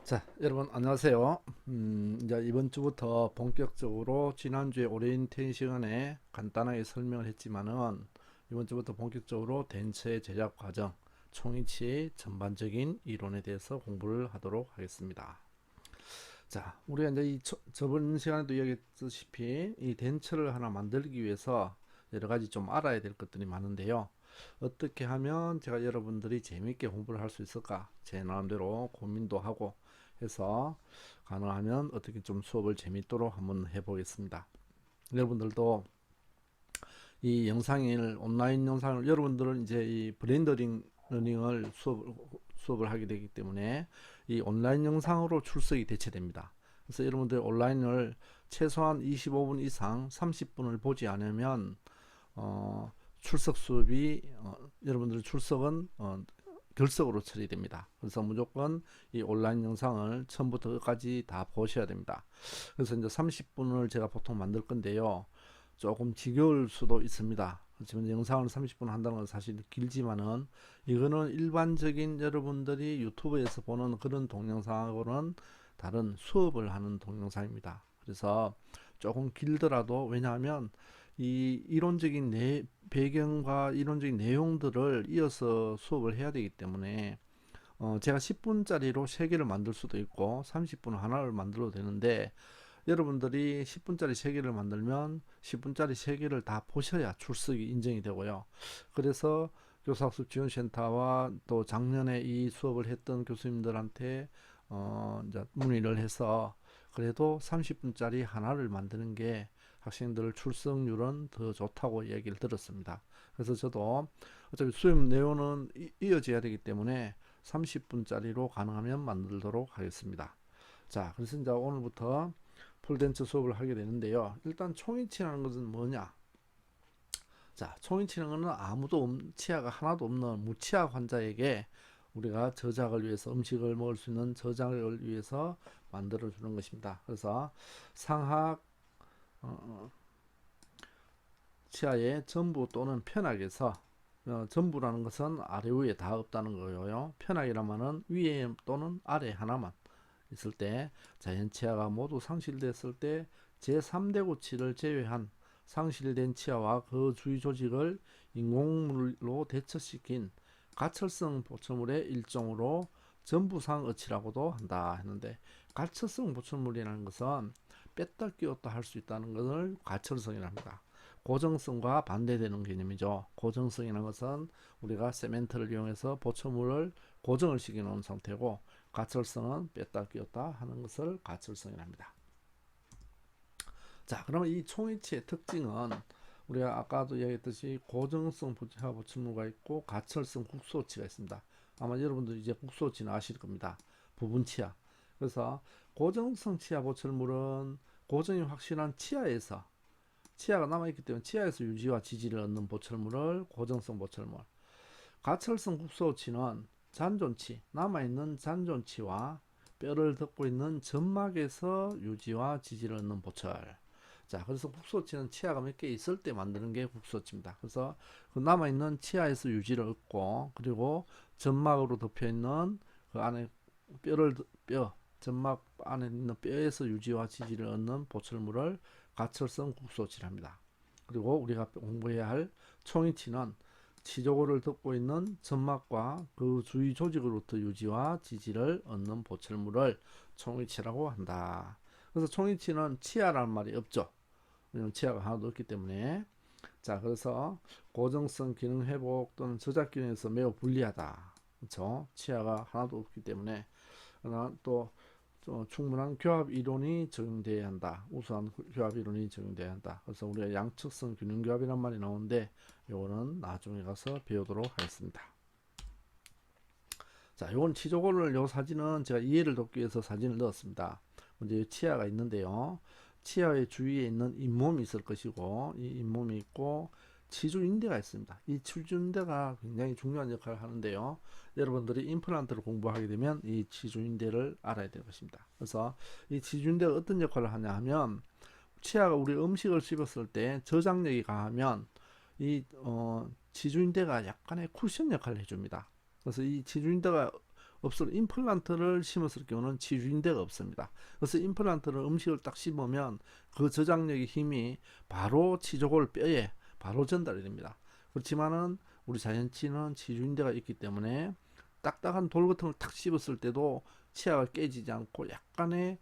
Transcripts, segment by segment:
자, 여러분 안녕하세요. 이제 이번 주부터 본격적으로 지난주에 오리엔테이션 시간에 간단하게 설명을 했지만은 이번 주부터 본격적으로 덴처의 제작 과정, 총이치의 전반적인 이론에 대해서 공부를 하도록 하겠습니다. 자, 우리가 이제 저번 시간에도 이야기했다시피 이 덴처를 하나 만들기 위해서 여러 가지 좀 알아야 될 것들이 많은데요. 어떻게 하면 제가 여러분들이 재미있게 공부를 할 수 있을까? 제 나름대로 고민도 하고 해서 가능하면 어떻게 좀 수업을 재미있도록 한번 해보겠습니다. 여러분들도 이 영상을 온라인 영상을 여러분들은 이제 이 브랜드 러닝을 수업을 하게 되기 때문에 이 온라인 영상으로 출석이 대체됩니다. 그래서 여러분들 온라인을 최소한 25분 이상 30분을 보지 않으면 출석 수업이 여러분들의 출석은 결석으로 처리됩니다. 그래서 무조건 이 온라인 영상을 처음부터 끝까지 다 보셔야 됩니다. 그래서 이제 30분을 제가 보통 만들 건데요. 조금 지겨울 수도 있습니다. 그렇지만 영상을 30분 한다는 건 사실 길지만은 이거는 일반적인 여러분들이 유튜브에서 보는 그런 동영상하고는 다른 수업을 하는 동영상입니다. 그래서 조금 길더라도 왜냐하면 이 이론적인 배경과 이론적인 내용들을 이어서 수업을 해야 되기 때문에 제가 10분짜리로 3개를 만들 수도 있고 30분 하나를 만들어도 되는데 여러분들이 10분짜리 3개를 만들면 10분짜리 3개를 다 보셔야 출석이 인정이 되고요. 그래서 교사학습 지원센터와 또 작년에 이 수업을 했던 교수님들한테 이제 문의를 해서 그래도 30분짜리 하나를 만드는 게 학생들 출석률은 더 좋다고 얘기를 들었습니다. 그래서 저도 어차피 수업 내용은 이어져야 되기 때문에 30분짜리로 가능하면 만들도록 하겠습니다. 자, 그래서 이제 오늘부터 폴덴처 수업을 하게 되는데요. 일단 총이치라는 것은 뭐냐? 자, 총이치는 것은 아무도 치아가 하나도 없는 무치아 환자에게 우리가 저작을 위해서 음식을 먹을 수 있는 저작을 위해서 만들어 주는 것입니다. 그래서 상하 치아의 전부 또는 편악에서 전부라는 것은 아래 위에 다 없다는 거고요. 편악이라면은 위에 또는 아래 하나만 있을 때 자연치아가 모두 상실됐을 때 제3대 구치를 제외한 상실된 치아와 그 주위 조직을 인공물로 대처시킨 가철성 보철물의 일종으로 전부상 어치라고도 한다 했는데 가철성 보철물이라는 것은 뺐다 끼웠다 할 수 있다는 것을 가철성이라 합니다. 고정성과 반대되는 개념이죠. 고정성이라는 것은 우리가 세멘트를 이용해서 보철물을 고정을 시켜 놓은 상태고 가철성은 뺐다 끼웠다 하는 것을 가철성이라 합니다. 자, 그러면 이 총이치의 특징은 우리가 아까도 이야기했듯이 고정성 치아 보철물가 있고 가철성 국소치가 있습니다. 아마 여러분들 이제 국소치는 아실 겁니다. 부분치아. 그래서 고정성 치아 보철물은 고정이 확실한 치아에서 치아가 남아있기 때문에 치아에서 유지와 지지를 얻는 보철물을 고정성 보철물. 가철성 국소치는 잔존치, 남아있는 잔존치와 뼈를 덮고 있는 점막에서 유지와 지지를 얻는 보철. 자, 그래서 국소치는 치아가 몇 개 있을 때 만드는 게 국소치입니다. 그래서 그 남아있는 치아에서 유지를 얻고 그리고 점막으로 덮여있는 그 안에 점막 안에 있는 뼈에서 유지와 지지를 얻는 보철물을 가철성 국소치랍니다. 그리고 우리가 공부해야 할 총이치는 치조골을 덮고 있는 점막과 그 주위 조직으로부터 유지와 지지를 얻는 보철물을 총이치라고 한다. 그래서 총이치는 치아라는 말이 없죠. 왜냐면 치아가 하나도 없기 때문에. 자, 그래서 고정성 기능 회복 또는 저작 기능에서 매우 불리하다. 그렇죠? 치아가 하나도 없기 때문에. 그러나 또 충분한 교합 이론이 적용돼야 한다. 우수한 교합 이론이 적용돼야 한다. 그래서 우리가 양측성 균형 교합이란 말이 나오는데 요거는 나중에 가서 배우도록 하겠습니다. 자, 요건 치조골을 요 사진은 제가 이해를 돕기 위해서 사진을 넣었습니다. 먼저 치아가 있는데요. 치아의 주위에 있는 잇몸이 있을 것이고 이 잇몸이 있고 치주인대가 있습니다. 이 치주인대가 굉장히 중요한 역할을 하는데요. 여러분들이 임플란트를 공부하게 되면 이 치주인대를 알아야 될 것입니다. 그래서 이 치주인대가 어떤 역할을 하냐 하면 치아가 우리 음식을 씹었을 때 저장력이 강하면 이 지주인대가 약간의 쿠션 역할을 해줍니다. 그래서 이 지주인대가 없을 임플란트를 심었을 경우는 지주인대가 없습니다. 그래서 임플란트를 음식을 딱 씹으면 그 저장력의 힘이 바로 치조골 뼈에 바로 전달이 됩니다. 그렇지만은 우리 자연치는 지주인대가 있기 때문에 딱딱한 돌 같은 걸 탁 씹었을 때도 치아가 깨지지 않고 약간의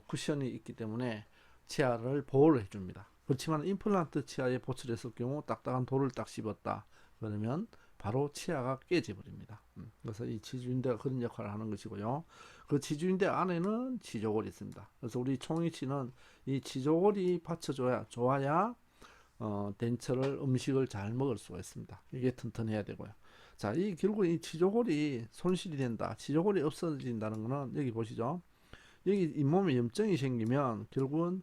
쿠션이 있기 때문에 치아를 보호를 해줍니다. 그렇지만 임플란트 치아에 보철했을 경우 딱딱한 돌을 딱 씹었다 그러면 바로 치아가 깨져 버립니다. 그래서 이 치주인대가 그런 역할을 하는 것이고요. 그 치주인대 안에는 치조골이 있습니다. 그래서 우리 총이치는 이 치조골이 받쳐줘야 좋아야 덴처를 음식을 잘 먹을 수가 있습니다. 이게 튼튼해야 되고요. 자, 이 결국 이 치조골이 손실이 된다. 치조골이 없어진다는 거는 여기 보시죠. 여기 잇몸에 염증이 생기면 결국은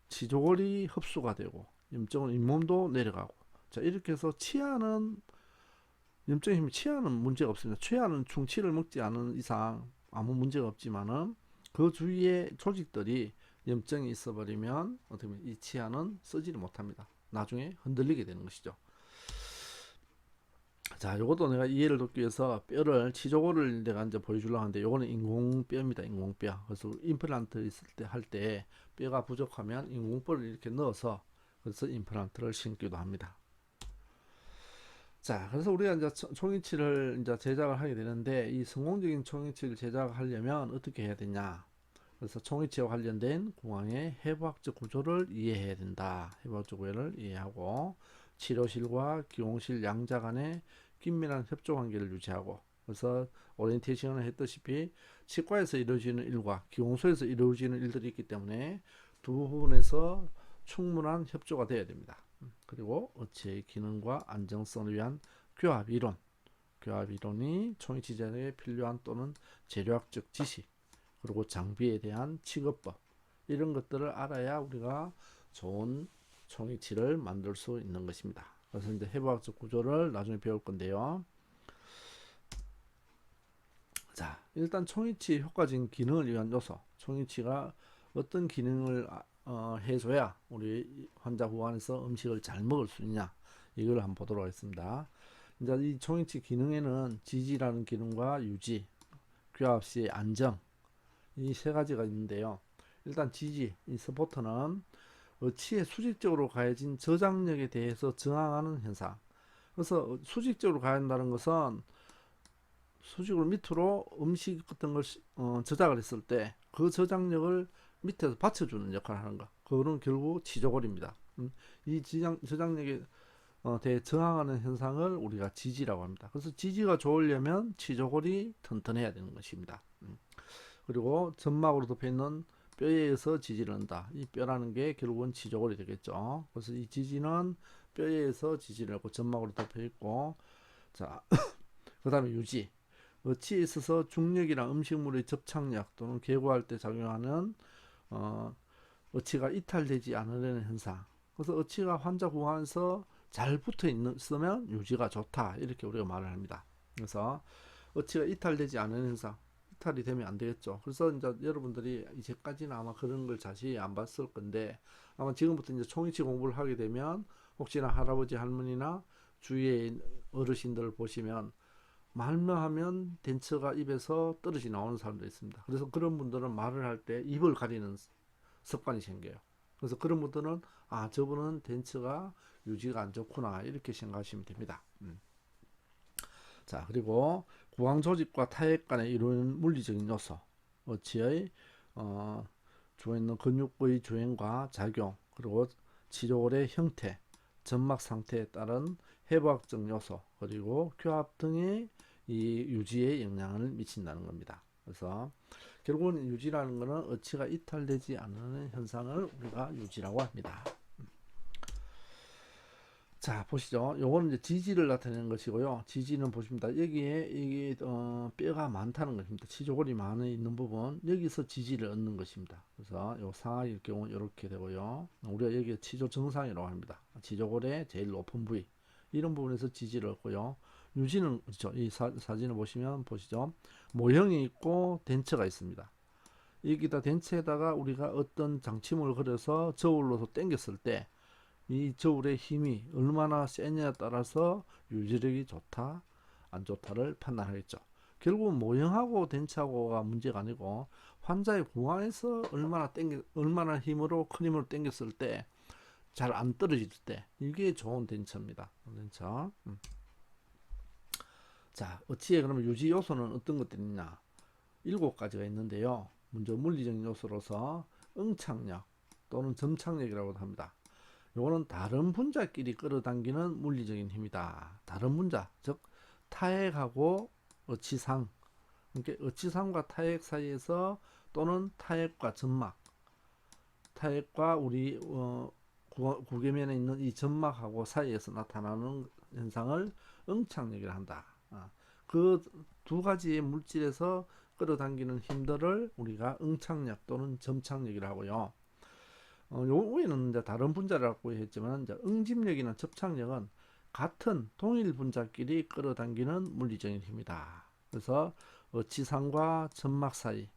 치조골이 흡수가 되고 염증은 잇몸도 내려가고 자 이렇게 해서 치아는 염증이 생기면 치아는 문제가 없습니다. 치아는 충치를 먹지 않은 이상 아무 문제가 없지만은 그 주위에 조직들이 염증이 있어 버리면 어떻게 보면 이 치아는 쓰지를 못합니다. 나중에 흔들리게 되는 것이죠. 자, 요것도 내가 이해를 돕기 위해서 뼈를 치조골을 내가 이제 보여주려고 하는데 요거는 인공뼈입니다. 인공뼈. 그래서 임플란트 있을 때 할 때 뼈가 부족하면 인공뼈를 이렇게 넣어서 그래서 임플란트를 심기도 합니다. 자, 그래서 우리가 이제 총이치를 이제 제작을 하게 되는데 이 성공적인 총이치를 제작하려면 어떻게 해야 되냐? 그래서 총이치와 관련된 공항의 해부학적 구조를 이해해야 된다. 해부학적 구조를 이해하고 치료실과 기용실 양자 간의 긴밀한 협조 관계를 유지하고 그래서 오리엔테이션을 했다시피 치과에서 이루어지는 일과 기용소에서 이루어지는 일들이 있기 때문에 두 부분에서 충분한 협조가 되어야 됩니다. 그리고 어치의 기능과 안정성을 위한 교합 이론이 총이치 제작에 필요한 또는 재료학적 지식 그리고 장비에 대한 취급법 이런 것들을 알아야 우리가 좋은 총이치를 만들 수 있는 것입니다. 그래서 이제 해부학적 구조를 나중에 배울 건데요. 자, 일단 총이치 효과적인 기능을 위한 요소. 총이치가 어떤 기능을 해줘야 우리 환자 후안에서 음식을 잘 먹을 수 있냐 이걸 한번 보도록 하겠습니다. 이제 이 총이치 기능에는 지지라는 기능과 유지, 교합 시의 안정 이 세 가지가 있는데요. 일단 지지, 이 서포터는 어치에 수직적으로 가해진 저장력에 대해서 저항하는 현상. 그래서 수직적으로 가한다는 것은 수직으로 밑으로 음식 같은 걸 저장을 했을 때 그 저장력을 밑에서 받쳐주는 역할을 하는 거. 그거는 결국 치조골입니다. 이 저장력에 대해 저항하는 현상을 우리가 지지라고 합니다. 그래서 지지가 좋으려면 치조골이 튼튼해야 되는 것입니다. 그리고 점막으로 덮여있는 뼈에 의해서 지지를 한다. 이 뼈라는 게 결국은 치조골이 되겠죠. 그래서 이 지지는 뼈에 의해서 지지를 하고 점막으로 덮여있고 자, 그 다음에 유지. 어치에 있어서 중력이나 음식물의 접착력 또는 개고할 때 작용하는 어치가 이탈되지 않으려는 현상. 그래서 어치가 환자 구강에서 잘 붙어 있으면 유지가 좋다. 이렇게 우리가 말을 합니다. 그래서 어치가 이탈되지 않는 현상. 이탈이 되면 안 되겠죠. 그래서 이제 여러분들이 이제까지는 아마 그런 걸 자세히 안 봤을 건데 아마 지금부터 이제 총이치 공부를 하게 되면 혹시나 할아버지 할머니나 주위의 어르신들을 보시면 말만 하면 덴처가 입에서 떨어지 나오는 사람도 있습니다. 그래서 그런 분들은 말을 할 때 입을 가리는 습관이 생겨요. 그래서 그런 분들은 아 저분은 덴처가 유지가 안 좋구나 이렇게 생각하시면 됩니다. 자 그리고 구강 조직과 타액 간에 이루는 물리적인 요소 어치의 주어 있는 근육의 주행과 작용 그리고 치조골의 형태 점막 상태에 따른 해부학적 요소 그리고 교합 등의 이 유지에 영향을 미친다는 겁니다. 그래서 결국은 유지라는 것은 어치가 이탈되지 않는 현상을 우리가 유지라고 합니다. 자 보시죠. 요거는 이제 지지를 나타내는 것이고요. 지지는 보십니다. 여기에 이게 뼈가 많다는 것입니다. 치조골이 많이 있는 부분 여기서 지지를 얻는 것입니다. 그래서 요 상하일 경우 이렇게 되고요. 우리가 여기 치조 정상이라고 합니다. 치조골의 제일 높은 부위 이런 부분에서 지지를 얻고요. 유지는 그렇죠. 이 사진을 보시면 보시죠. 모형이 있고 덴처가 있습니다. 여기다 덴처에다가 우리가 어떤 장치물을 걸어서 저울로서 당겼을 때 이 저울의 힘이 얼마나 세냐에 따라서 유지력이 좋다, 안 좋다를 판단하겠죠. 결국은 모형하고 덴차고가 문제가 아니고 환자의 구강에서 얼마나 힘으로 큰 힘으로 당겼을 때 잘 안 떨어질 때 이게 좋은 덴처입니다. 덴처. 자, 어치에 그러면 유지 요소는 어떤 것들이 있냐? 7가지가 있는데요. 먼저 물리적인 요소로서 응착력 또는 점착력이라고 합니다. 요거는 다른 분자끼리 끌어당기는 물리적인 힘이다. 다른 분자, 즉 타액하고 어치상, 그러니까 어치상과 타액 사이에서 또는 타액과 점막, 타액과 우리 구개면에 있는 이 점막하고 사이에서 나타나는 현상을 응착력이라 한다. 그 두 가지의 물질에서 끌어당기는 힘들을 우리가 응착력 또는 점착력이라 하고요. 요 위에는 이제 다른 분자라고 했지만 이제 응집력이나 접착력은 같은 동일 분자끼리 끌어당기는 물리적인 힘이다. 그래서 어치상과 점막 사이,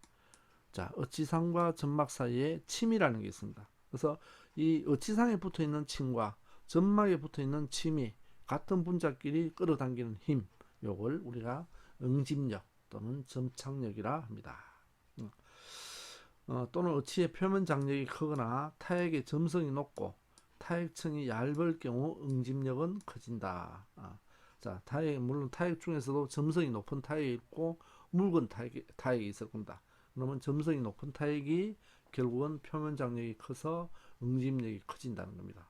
자, 어치상과 점막 사이에 침이라는 게 있습니다. 그래서 이 어치상에 붙어 있는 침과 점막에 붙어 있는 침이 같은 분자끼리 끌어당기는 힘, 요걸 우리가 응집력 또는 점착력이라 합니다. 또는 어치의 표면 장력이 크거나 타액의 점성이 높고 타액층이 얇을 경우 응집력은 커진다. 자, 물론 타액 중에서도 점성이 높은 타액이 있고 묽은 타액이 있을 겁니다. 그러면 점성이 높은 타액이 결국은 표면 장력이 커서 응집력이 커진다는 겁니다.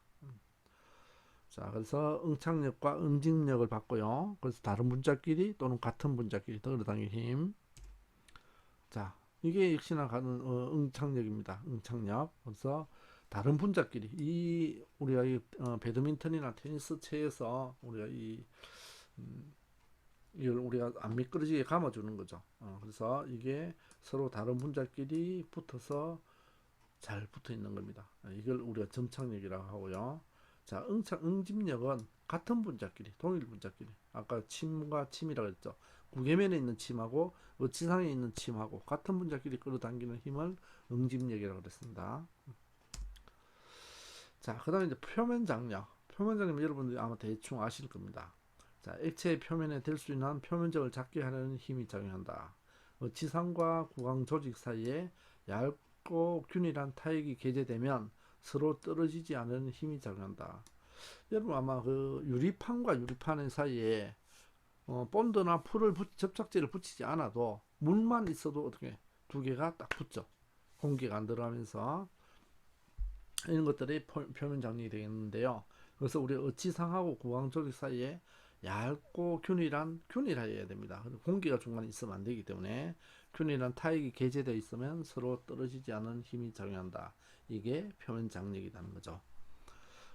자, 그래서 응착력과 응집력을 받고요. 그래서 다른 분자끼리 또는 같은 분자끼리 끌어당기는 힘. 자, 이게 역시나 가는 응착력입니다. 응착력. 그래서 다른 분자끼리 우리가 배드민턴이나 테니스 채에서 우리가 이걸 우리가 안 미끄러지게 감아주는 거죠. 그래서 이게 서로 다른 분자끼리 붙어서 잘 붙어 있는 겁니다. 이걸 우리가 점착력이라고 하고요. 자, 응집력은 같은 분자끼리, 동일 분자끼리. 아까 침과 침이라고 했죠. 구개면에 있는 침하고 어치상에 있는 침하고 같은 분자끼리 끌어당기는 힘을 응집력이라고 그랬습니다. 자, 그 다음에 이제 표면 장력. 표면 장력 여러분들이 아마 대충 아실 겁니다. 자, 액체의 표면에 될 수 있는 표면적을 작게 하려는 힘이 작용한다. 어치상과 구강 조직 사이에 얇고 균일한 타액이 개재되면 서로 떨어지지 않는 힘이 작용한다. 여러분 아마 그 유리판과 유리판 사이에 본드나 접착제를 붙이지 않아도 물만 있어도 어떻게 두 개가 딱 붙죠. 공기가 안 들어가면서 이런 것들이 표면 장력이 되겠는데요. 그래서 우리 어치상하고 구강 조직 사이에 얇고 균일해야 됩니다. 공기가 중간에 있으면 안 되기 때문에 균일한 타액이 개재되어 있으면 서로 떨어지지 않은 힘이 작용한다. 이게 표면 장력이라는 거죠.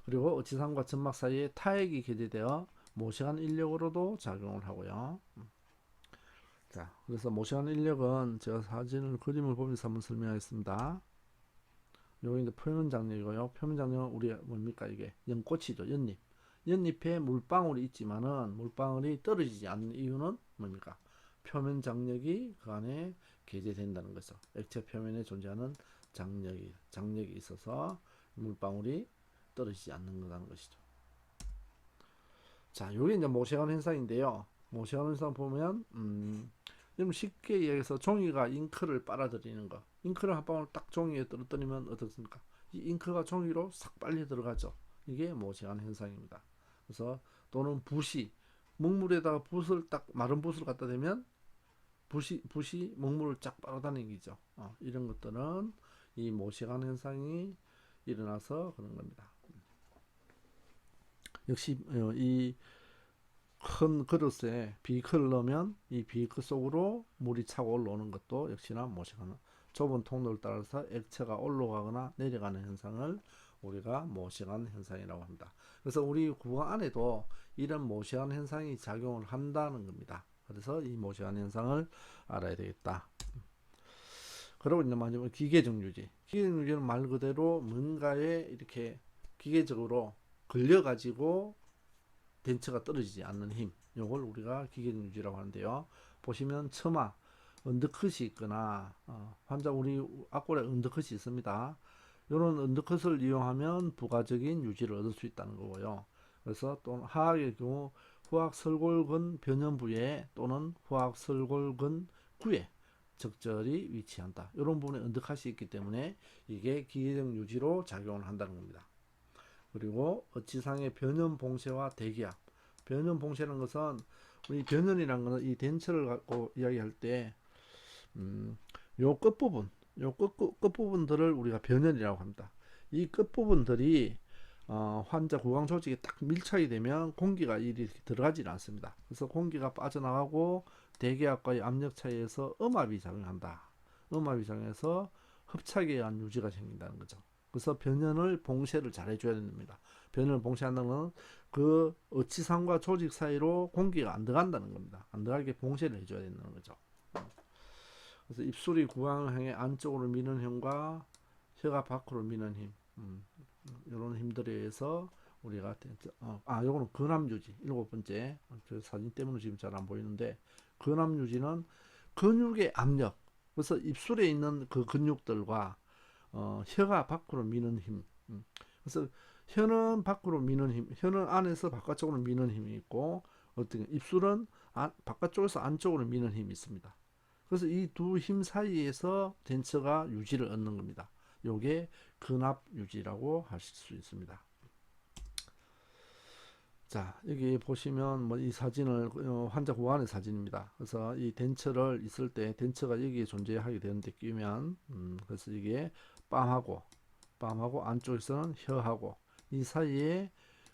그리고 어치상과 점막 사이에 타액이 개재되어 모시간 인력으로도 작용을 하고요. 자, 그래서 모시간 인력은 제가 그림을 보면서 한번 설명하겠습니다. 요게 이제 표면 장력이고요. 표면 장력은 우리가 뭡니까 이게 연꽃이죠. 연잎. 연잎에 물방울이 있지만은 물방울이 떨어지지 않는 이유는 뭡니까? 표면 장력이 그 안에 개재된다는 거죠. 액체 표면에 존재하는 장력이 있어서 물방울이 떨어지지 않는 거라는 것이죠. 자, 요게 이제 모세관 현상인데요. 모세관 현상 보면 여러분 쉽게 이야기해서 종이가 잉크를 빨아들이는 거. 잉크를 한 방울 딱 종이에 떨어뜨리면 어떻습니까? 이 잉크가 종이로 싹 빨리 들어가죠. 이게 모세관 현상입니다. 그래서 또는 먹물에다가 마른 붓을 갖다 대면 붓이 먹물을 쫙 빨아다니죠. 이런 것들은 이 모세관 현상이 일어나서 그런 겁니다. 역시 이 큰 그릇에 비크를 넣으면 이 비크 속으로 물이 차고 올라오는 것도 역시나 모시가는 좁은 통로를 따라서 액체가 올라가거나 내려가는 현상을 우리가 모시간 현상이라고 합니다. 그래서 우리 구강 안에도 이런 모시간 현상이 작용을 한다는 겁니다. 그래서 이 모시간 현상을 알아야 되겠다. 그리고 이제 마지막으로 기계적 유지. 기계적 유지는 말 그대로 뭔가에 이렇게 기계적으로 걸려가지고 덴처가 떨어지지 않는 힘, 요걸 우리가 기계적 유지라고 하는데요. 보시면 처마, 언더컷이 있거나 환자 우리 앞골에 언더컷이 있습니다. 이런 언더컷을 이용하면 부가적인 유지를 얻을 수 있다는 거고요. 그래서 또 하악의 경우 후악설골근 변연부에 또는 후악설골근 구에 적절히 위치한다. 이런 부분에 언더컷이 있기 때문에 이게 기계적 유지로 작용을 한다는 겁니다. 그리고 어치상의 변연봉쇄와 대기압. 변연봉쇄라는 것은 우리 변연이라는 것은 이 덴처를 갖고 이야기할 때 요 끝부분, 요 끝부분들을 우리가 변연이라고 합니다. 이 끝부분들이 환자 구강 조직에 딱 밀착이 되면 공기가 이렇게 들어가지 않습니다. 그래서 공기가 빠져나가고 대기압과의 압력 차이에서 음압이 작용한다. 음압이 작용해서 흡착에 의한 유지가 생긴다는 거죠. 그래서 변연을 봉쇄를 잘 해줘야 됩니다. 변연을 봉쇄한다는 건 그 어치상과 조직 사이로 공기가 안 들어간다는 겁니다. 안 들어가게 봉쇄를 해줘야 된다는 거죠. 그래서 입술이 구강을 향해 안쪽으로 미는 힘과 혀가 밖으로 미는 힘, 이런 힘들에 의해서 우리가 요거는 근압 유지 일곱 번째. 저 사진 때문에 지금 잘 안 보이는데 근압 유지는 근육의 압력. 그래서 입술에 있는 그 근육들과 혀가 밖으로 미는 힘. 그래서 혀는 밖으로 미는 힘, 혀는 안에서 바깥쪽으로 미는 힘이 있고 어떻게 입술은 바깥쪽에서 안쪽으로 미는 힘이 있습니다. 그래서 이 두 힘 사이에서 덴처가 유지를 얻는 겁니다. 요게 근압 유지라고 하실 수 있습니다. 자, 여기 보시면 뭐 이 사진을 환자 구안의 사진입니다. 그래서 이 덴처를 있을 때 덴처가 여기에 존재하게 되는데 끼면 그래서 이게 뺨하고 안쪽에서는 혀하고 이 사이에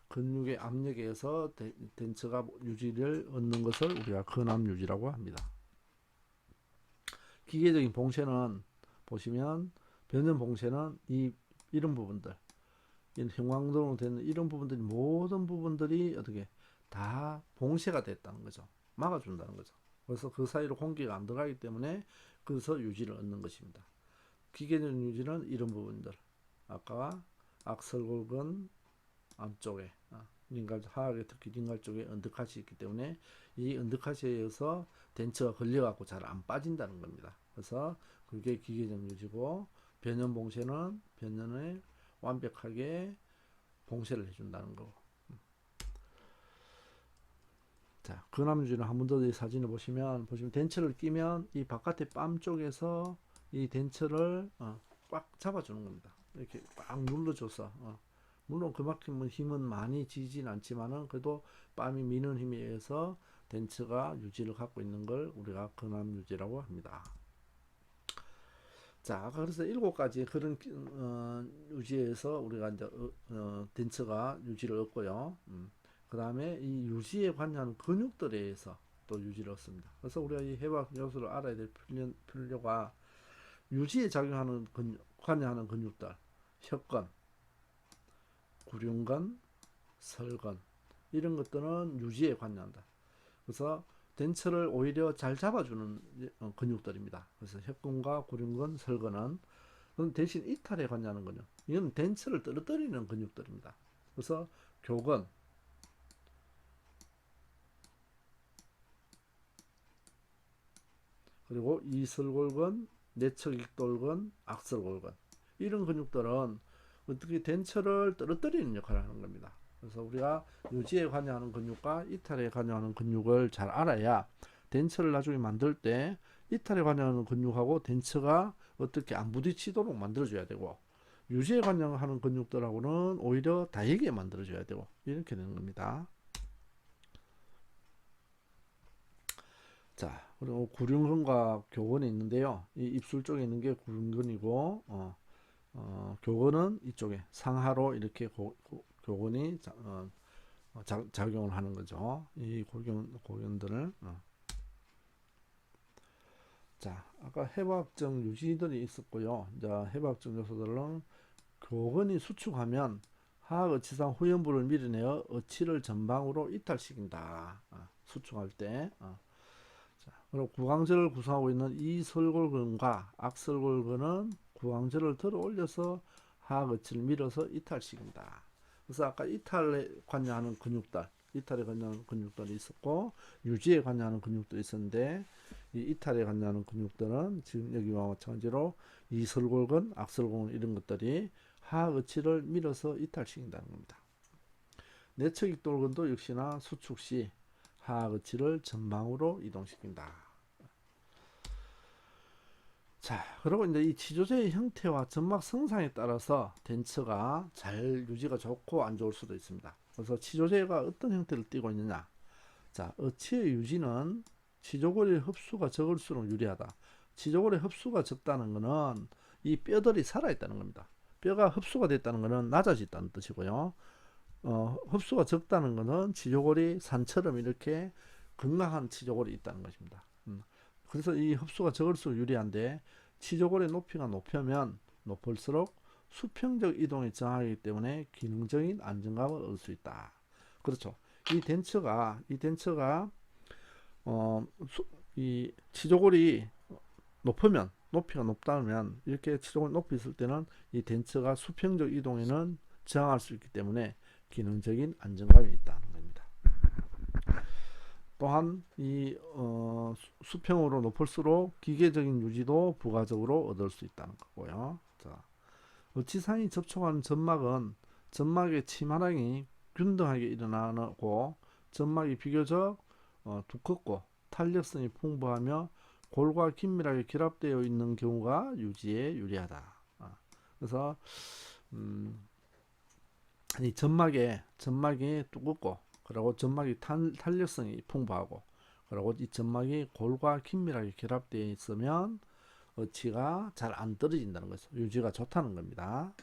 근육의 압력에 의해서 덴처가 유지를 얻는 것을 우리가 근압 유지라고 합니다. 기계적인 봉쇄는 보시면 변연 봉쇄는 이런 부분들, 형광등으로 되는 이런 부분들이 모든 부분들이 어떻게 다 봉쇄가 됐다는 거죠. 막아준다는 거죠. 그래서 그 사이로 공기가 안 들어가기 때문에 그래서 유지를 얻는 것입니다. 기계적인 유지는 이런 부분들, 아까 악설골근 안쪽에 하악에 특히 링갈 쪽에 언더컷이 있기 때문에 이 언더컷에 의해서 덴처가 걸려갖고 잘 안 빠진다는 겁니다. 그래서 그게 기계적 유지고 변연 봉쇄는 변연을 완벽하게 봉쇄를 해준다는 거고. 자, 근압 유지는 한 번 더 이 사진을 보시면 덴처를 끼면 이 바깥에 뺨 쪽에서 이 덴처를 꽉 잡아주는 겁니다. 이렇게 꽉 눌러줘서 물론 그만큼 힘은 많이 지진 않지만은 그래도 뺨이 미는 힘에 의해서 덴처가 유지를 갖고 있는 걸 우리가 근압 유지라고 합니다. 자, 그래서 7가지 그런 유지에서 우리가 이제 덴처가 유지를 얻고요. 그 다음에 이 유지에 관여하는 근육들에 의해서 또 유지를 얻습니다. 그래서 우리가 이 해박 요소를 알아야 될 필요가 유지에 작용하는 관여하는 근육들, 혀근, 구륜근, 설근 이런 것들은 유지에 관여한다. 그래서 덴처를 오히려 잘 잡아주는 근육들입니다. 그래서 혀근과 구륜근, 설근은 대신 이탈에 관여하는 근육. 이건 덴처를 떨어뜨리는 근육들입니다. 그래서 교근, 그리고 이설골근, 내척익돌근, 악설골근 이런 근육들은 어떻게 덴처를 떨어뜨리는 역할을 하는 겁니다. 그래서 우리가 유지에 관여하는 근육과 이탈에 관여하는 근육을 잘 알아야 덴처를 나중에 만들 때 이탈에 관여하는 근육하고 덴처가 어떻게 안 부딪히도록 만들어줘야 되고 유지에 관여하는 근육들하고는 오히려 다르게 만들어줘야 되고 이렇게 되는 겁니다. 자, 그리고 구륜근과 교근이 있는데요. 이 입술 쪽에 있는 게 구륜근이고 교근은 이쪽에 상하로 이렇게 교근이 작용을 하는 거죠. 이 고견들을 자, 아까 해부학적 유지들이 있었고요. 이제 해부학적 요소들은 교근이 수축하면 하악 어치상 후연부를 밀어내어 어치를 전방으로 이탈시킨다. 수축할 때. 자, 그리고 구강절을 구성하고 있는 이설골근과 악설골근은 구강절을 들어 올려서 하악 어치를 밀어서 이탈시킨다. 그래서 아까 이탈에 관여하는 근육들이 있었고 유지에 관여하는 근육도 있었는데 이 이탈에 관여하는 근육들은 지금 여기와 마찬가지로 이설골근, 악설골근 이런 것들이 하악어치를 밀어서 이탈시킨다는 겁니다. 내측익 돌근도 역시나 수축 시 하악어치를 전방으로 이동시킨다. 자, 그리고 이제 이 지조제의 형태와 점막 성상에 따라서 덴처가 잘 유지가 좋고 안 좋을 수도 있습니다. 그래서 치조제가 어떤 형태를 띠고 있느냐. 자, 어치의 유지는 치조골의 흡수가 적을수록 유리하다. 치조골의 흡수가 적다는 것은 이 뼈들이 살아있다는 겁니다. 뼈가 흡수가 됐다는 것은 낮아졌다는 뜻이고요. 흡수가 적다는 것은 치조골이 산처럼 이렇게 건강한 치조골이 있다는 것입니다. 그래서 이 흡수가 적을수록 유리한데 치조골의 높이가 높을수록 수평적 이동이 정하기 때문에 기능적인 안정감을 얻을 수 있다. 그렇죠. 이 덴처가 이 치조골이 높이가 높다면 이렇게 치조골 높이 있을 때는 이 덴처가 수평적 이동에는 저항할 수 있기 때문에 기능적인 안정감이 있다는 겁니다. 또한 이 수평으로 높을수록 기계적인 유지도 부가적으로 얻을 수 있다는 거고요. 자, 어치상이 접촉하는 점막은 점막의 침하량이 균등하게 일어나고 점막이 비교적 두껍고 탄력성이 풍부하며 골과 긴밀하게 결합되어 있는 경우가 유지에 유리하다. 그래서 이 점막이 두껍고 그리고 점막이 탄력성이 풍부하고 그리고 이 점막이 골과 긴밀하게 결합되어 있으면 어치가 잘 안 떨어진다는 거죠. 유지가 좋다는 겁니다.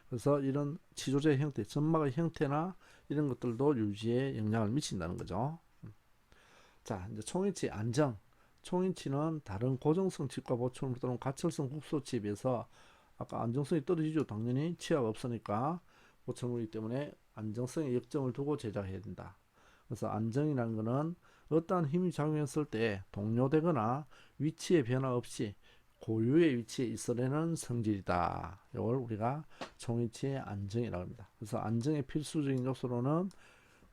그래서 이런 치조제 형태, 점막의 형태나 이런 것들도 유지에 영향을 미친다는 거죠. 자, 이제 총인치 안정. 총인치는 다른 고정성 칩과 보충 또는 가철성 국소치에 비해서 아까 안정성이 떨어지죠. 당연히 치아가 없으니까 보충이기 때문에 안정성에 역점을 두고 제작해야 된다. 그래서 안정이라는 것은 어떠한 힘이 작용했을 때 동료되거나 위치의 변화 없이 고유의 위치에 있으려는 성질이다. 이걸 우리가 총인치의 안정이라고 합니다. 그래서 안정의 필수적인 요소로는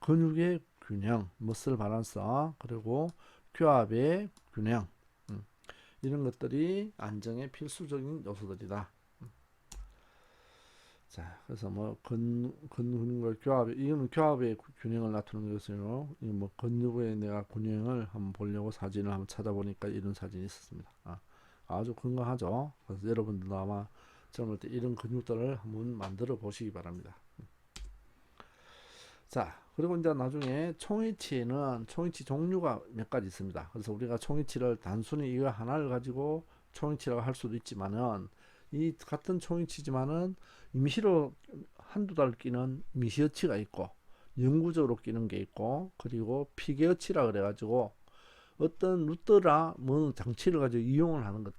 근육의 균형, 머슬 밸런스, 그리고 교합의 균형, 이런 것들이 안정의 필수적인 요소들이다. 자, 그래서 뭐 근근과 교합, 이거는 교합의 균형을 나타내는 것이요. 이 뭐 근육의 내가 균형을 한번 보려고 사진을 한번 찾아보니까 이런 사진이 있었습니다. 아주 건강하죠. 그래서 여러분들도 아마 젊을 때 이런 근육들을 한번 만들어 보시기 바랍니다. 자, 그리고 이제 나중에 총이치에는 총이치 종류가 몇 가지 있습니다. 그래서 우리가 총이치를 단순히 이거 하나를 가지고 총이치라고 할 수도 있지만은 이 같은 총이치지만은 임시로 한두 달 끼는 미시어치가 있고 영구적으로 끼는 게 있고 그리고 피계어치라 그래가지고 어떤 루터라 뭐 장치를 가지고 이용을 하는 것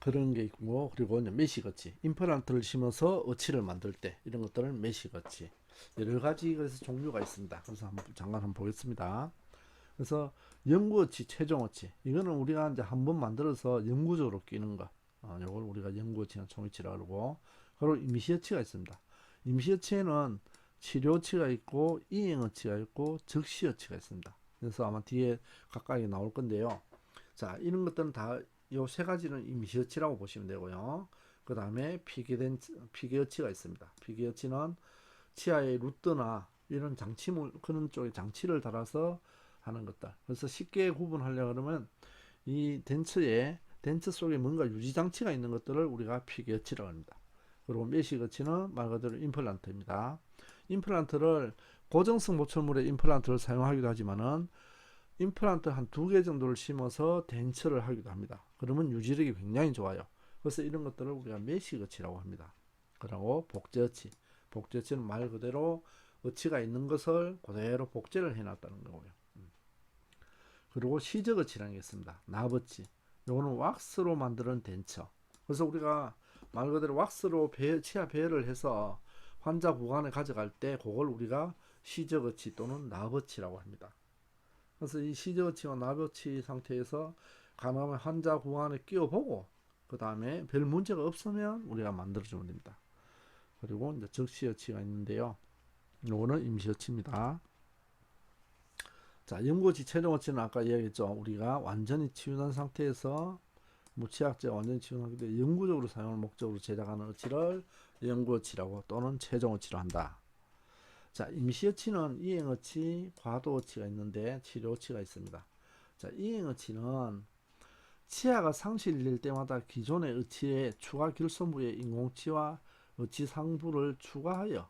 그런 게 있고 그리고 이제 메시거치 임플란트를 심어서 어치를 만들 때 이런 것들은 메시거치 여러 가지 그래서 종류가 있습니다. 그래서 잠깐 한번 보겠습니다. 그래서 영구어치, 최종어치 이거는 우리가 이제 한번 만들어서 영구적으로 끼는 거 요걸 우리가 영구어치나 총어치라고 그러고 그리고 임시어치가 있습니다. 임시어치에는 치료어치가 있고 이행어치가 있고 적시어치가 있습니다. 그래서 아마 뒤에 각각이 나올 건데요. 자, 이런 것들은 다 요 세 가지는 임시어치라고 보시면 되고요. 그 다음에 피계어치가 있습니다. 피계어치는 치아의 루트나 이런 장치물 그런 쪽에 장치를 달아서 하는 것들. 그래서 쉽게 구분하려고 하면 이 덴처 속에 뭔가 유지 장치가 있는 것들을 우리가 피계어치라고 합니다. 그리고 메시거치는 말 그대로 임플란트입니다. 임플란트를 고정성 보철물의 임플란트를 사용하기도 하지만은 임플란트 한 2개 정도를 심어서 덴처를 하기도 합니다. 그러면 유지력이 굉장히 좋아요. 그래서 이런 것들을 우리가 메시거치라고 합니다. 그리고 복제어치는 말 그대로 어치가 있는 것을 그대로 복제를 해놨다는 거고요. 그리고 시저거치라는 게 있습니다. 납어치. 요거는 왁스로 만드는 덴처. 그래서 우리가 말 그대로 왁스로 치아 배열을 해서 환자 구간에 가져갈 때 그걸 우리가 시저거치 또는 납어치라고 합니다. 그래서 이 시저거치와 납어치 상태에서 가능하면 환자 구간에 끼워보고 그 다음에 별 문제가 없으면 우리가 만들어주면 됩니다. 그리고 이제 적시어치가 있는데요. 요거는 임시어치입니다. 자, 영구어치, 최종어치는 아까 이야기했죠. 우리가 완전히 치유한 상태에서 무취약제가 완전히 치유한 상태에 영구적으로 사용을 목적으로 제작하는 어치를 영구어치라고 또는 최종어치로 한다. 자, 임시어치는 이행어치, 과도어치가 있는데 치료어치가 있습니다. 자, 이행어치는 치아가 상실될 때마다 기존의 어치에 추가 결손부의 인공치와 어치 상부를 추가하여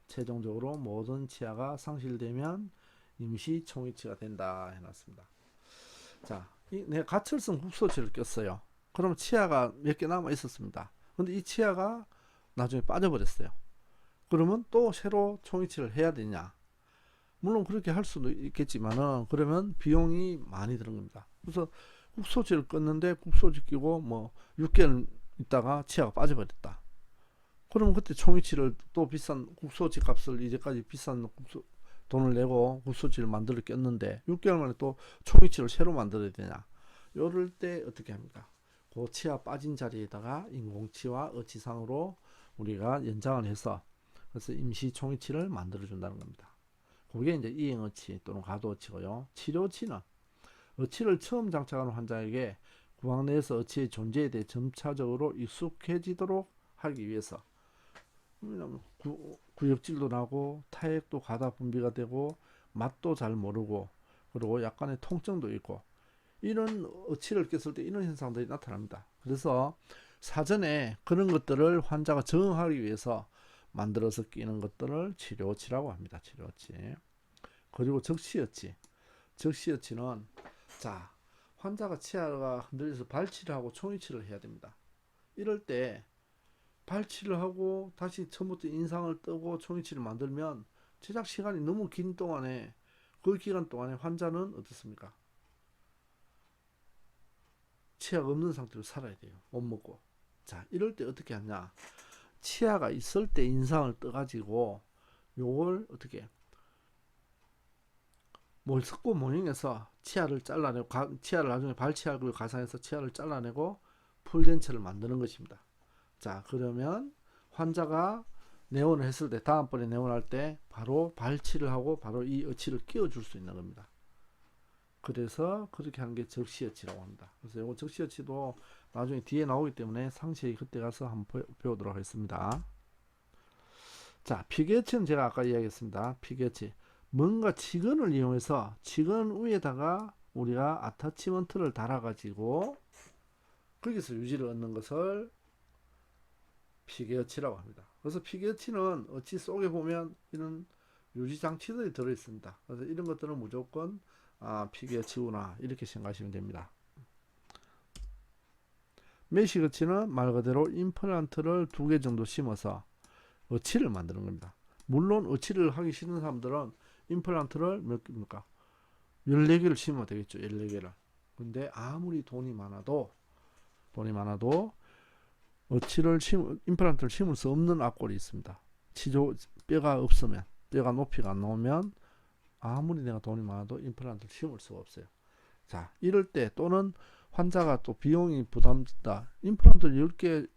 최종적으로 모든 치아가 상실되면 임시 총이치가 된다 해놨습니다. 자, 내가 가철성 국소치를 꼈어요. 그럼 치아가 몇 개 남아 있었습니다. 근데 이 치아가 나중에 빠져버렸어요. 그러면 또 새로 총이치를 해야 되냐? 물론 그렇게 할 수도 있겠지만은 그러면 비용이 많이 드는 겁니다. 그래서 국소치를 껐는데 국소치 끼고 뭐 6개월 있다가 치아가 빠져버렸다. 그러면 그때 총이치를 또 비싼 국소치 값을 이제까지 비싼 돈을 내고 국소치를 만들어 꼈는데 6개월 만에 또 총이치를 새로 만들어야 되냐? 이럴 때 어떻게 합니까? 그 치아 빠진 자리에다가 인공치와 어치상으로 우리가 연장을 해서 그래서 임시 총이치를 만들어 준다는 겁니다. 그게 이제 이행어치 또는 과도어치고요. 치료어치는 어치를 처음 장착하는 환자에게 구강 내에서 어치의 존재에 대해 점차적으로 익숙해지도록 하기 위해서 구역질도 나고 타액도 가다 분비가 되고 맛도 잘 모르고 그리고 약간의 통증도 있고 이런 어치를 꼈을 때 이런 현상들이 나타납니다. 그래서 사전에 그런 것들을 환자가 적응하기 위해서 만들어서 끼는 것들을 치료어치라고 합니다. 치료어치. 그리고 적시어치. 적시어치는 자, 환자가 치아가 흔들려서 발치를 하고 총이치를 해야 됩니다. 이럴 때 발치를 하고 다시 처음부터 인상을 뜨고 총이치를 만들면 제작 시간이 너무 긴 동안에 그 기간 동안에 환자는 어떻습니까? 치아가 없는 상태로 살아야 돼요. 못 먹고. 자, 이럴 때 어떻게 하냐? 치아가 있을 때 인상을 떠가지고 요걸 어떻게 몰석고 모형에서 치아를 잘라내고 치아를 나중에 발치하고 가상해서 치아를 잘라내고 풀덴처를 만드는 것입니다. 자, 그러면 환자가 내원을 했을 때 다음번에 내원할 때 바로 발치를 하고 바로 이 어치를 끼워줄 수 있는 겁니다. 그래서 그렇게 하는 게 적시어치라고 합니다. 그래서 이거 적시어치도 나중에 뒤에 나오기 때문에 상세히 그때 가서 한번 배우도록 하겠습니다. 자, 피개어치는 제가 아까 이야기했습니다. 피개어치. 뭔가 치근을 이용해서 치근 위에다가 우리가 아타치먼트를 달아가지고 거기서 유지를 얻는 것을 피개어치라고 합니다. 그래서 피개어치는 어치 속에 보면 이런 유지장치들이 들어있습니다. 그래서 이런 것들은 무조건 피개어치구나 이렇게 생각하시면 됩니다. 메시어치는 말 그대로 임플란트를 2개 정도 심어서 어치를 만드는 겁니다. 물론 어치를 하기 싫은 사람들은 임플란트를 몇 개입니까? 14개를 심으면 되겠죠. 14개를. 근데 아무리 돈이 많아도 임플란트를 심을 수 없는 악골이 있습니다. 뼈가 없으면, 뼈가 높이가 안 나오면 아무리 내가 돈이 많아도 임플란트를 심을 수가 없어요. 자, 이럴 때 또는 환자가 또 비용이 부담된다. 임플란트를 10개,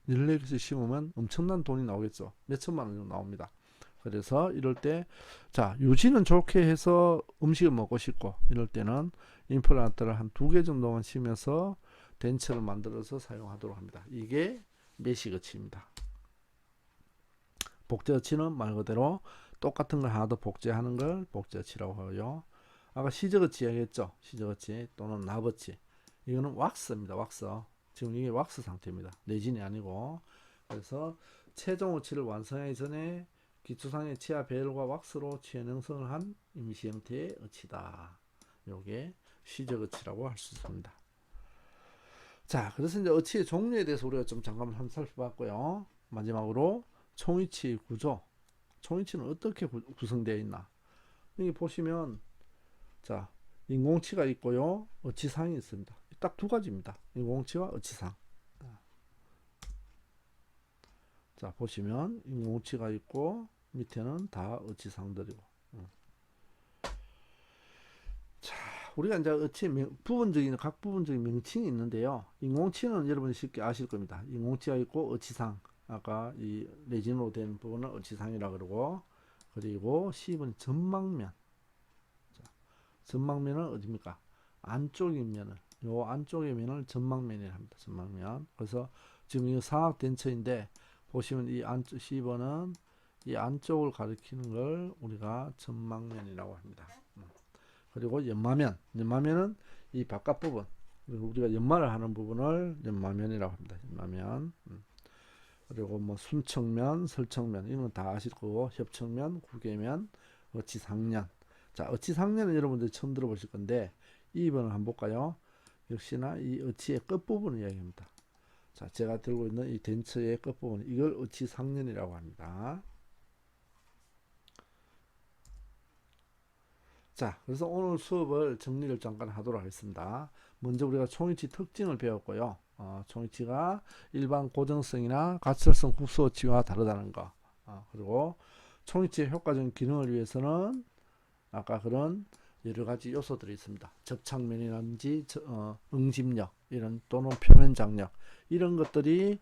14개씩 심으면 엄청난 돈이 나오겠죠. 몇 천만 원 정도 나옵니다. 그래서 이럴 때, 자, 유지는 좋게 해서 음식을 먹고 싶고, 이럴 때는 임플란트를 한 2개 정도만 심어서 덴처를 만들어서 사용하도록 합니다. 이게 메시어치입니다. 복제어치는 말 그대로 똑같은 걸 하나 더 복제하는 걸 복제어치라고 하고요. 아까 시저어치 얘기했죠. 시저어치 또는 납어치. 이거는 왁스입니다. 왁스. 지금 이게 왁스 상태입니다. 내진이 아니고. 그래서 최종 어치를 완성하기 전에 기초상의 치아 배열과 왁스로 최형성을 한 임시 형태의 어치다. 요게 시저어치라고 할 수 있습니다. 자, 그래서 이제 어치의 종류에 대해서 우리가 좀 잠깐 한번 살펴봤고요. 마지막으로 총이치 구조. 총이치는 어떻게 구성되어 있나? 여기 보시면 자, 인공치가 있고요. 어치상이 있습니다. 딱 2가지입니다. 인공치와 어치상. 자, 보시면 인공치가 있고 밑에는 다 어치상들이고. 자, 우리가 이제 어치 부분적인 각 부분적인 명칭이 있는데요. 인공치는 여러분이 쉽게 아실 겁니다. 인공치가 있고 어치상. 아까 이 레진으로 된 부분은 어치상이라 그러고 그리고 C번 점막면. 자, 전망면은 어디입니까? 안쪽인 면을, 요 안쪽의 면을 전망면이라 합니다. 전망면. 그래서 지금 이 사각 덴처인데 보시면 이 안쪽 10번은 이 안쪽을 가리키는 걸 우리가 전망면이라고 합니다. 그리고 연마면은 이 바깥 부분, 우리가 연마를 하는 부분을 연마면이라고 합니다. 연마면. 그리고 뭐 순청면, 설청면 이런 건 다 아실 거고, 협청면, 구개면, 어치상련. 자, 어치상련은 여러분들 처음 들어보실 건데 2번을 한번 볼까요? 역시나 이 어치의 끝부분을 이야기합니다. 자, 제가 들고 있는 이 덴처의 끝부분, 이걸 어치상련이라고 합니다. 자, 그래서 오늘 수업을 정리를 잠깐 하도록 하겠습니다. 먼저 우리가 총이치 특징을 배웠고요. 총이치가 일반 고정성이나 가철성 흡수어치와 다르다는 거. 그리고 총이치의 효과적인 기능을 위해서는 아까 그런 여러 가지 요소들이 있습니다. 접착면이라든지 응집력 이런 또는 표면 장력 이런 것들이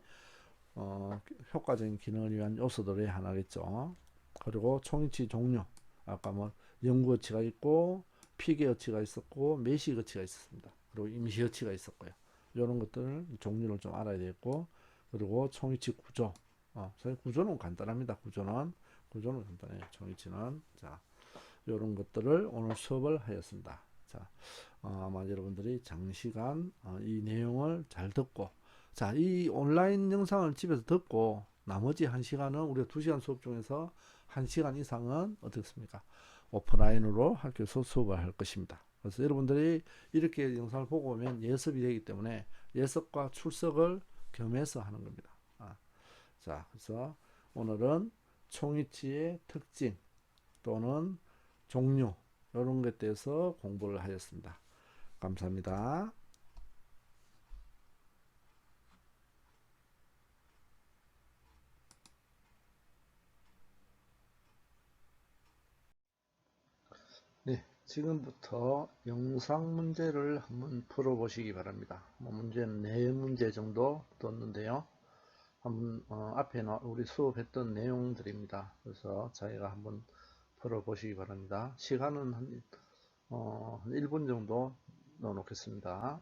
효과적인 기능을 위한 요소들의 하나겠죠. 그리고 총이치 종류 아까 뭐 영구어치가 있고 피개어치가 있었고 매식어치가 있었습니다. 그리고 임시어치가 있었고요. 이런 것들 종류를 좀 알아야 되겠고, 그리고 총이치 구조. 구조는 간단합니다. 구조는 간단해요. 총이치는. 자, 이런 것들을 오늘 수업을 하였습니다. 자, 아마 여러분들이 장시간 이 내용을 잘 듣고, 자, 이 온라인 영상을 집에서 듣고 나머지 1시간은 우리가 2시간 수업 중에서 1시간 이상은 어떻습니까? 오프라인으로 학교에서 수업을 할 것입니다. 그래서 여러분들이 이렇게 영상을 보고 오면 예습이 되기 때문에 예습과 출석을 겸해서 하는 겁니다. 자, 그래서 오늘은 총이치의 특징 또는 종류 이런 것에 대해서 공부를 하였습니다. 감사합니다. 네, 지금부터 영상 문제를 한번 풀어보시기 바랍니다. 문제는 4문제 정도 뒀는데요. 한번 앞에 우리 수업했던 내용들입니다. 그래서 저희가 한번 풀어보시기 바랍니다. 시간은 한 1분 정도 넣어 놓겠습니다.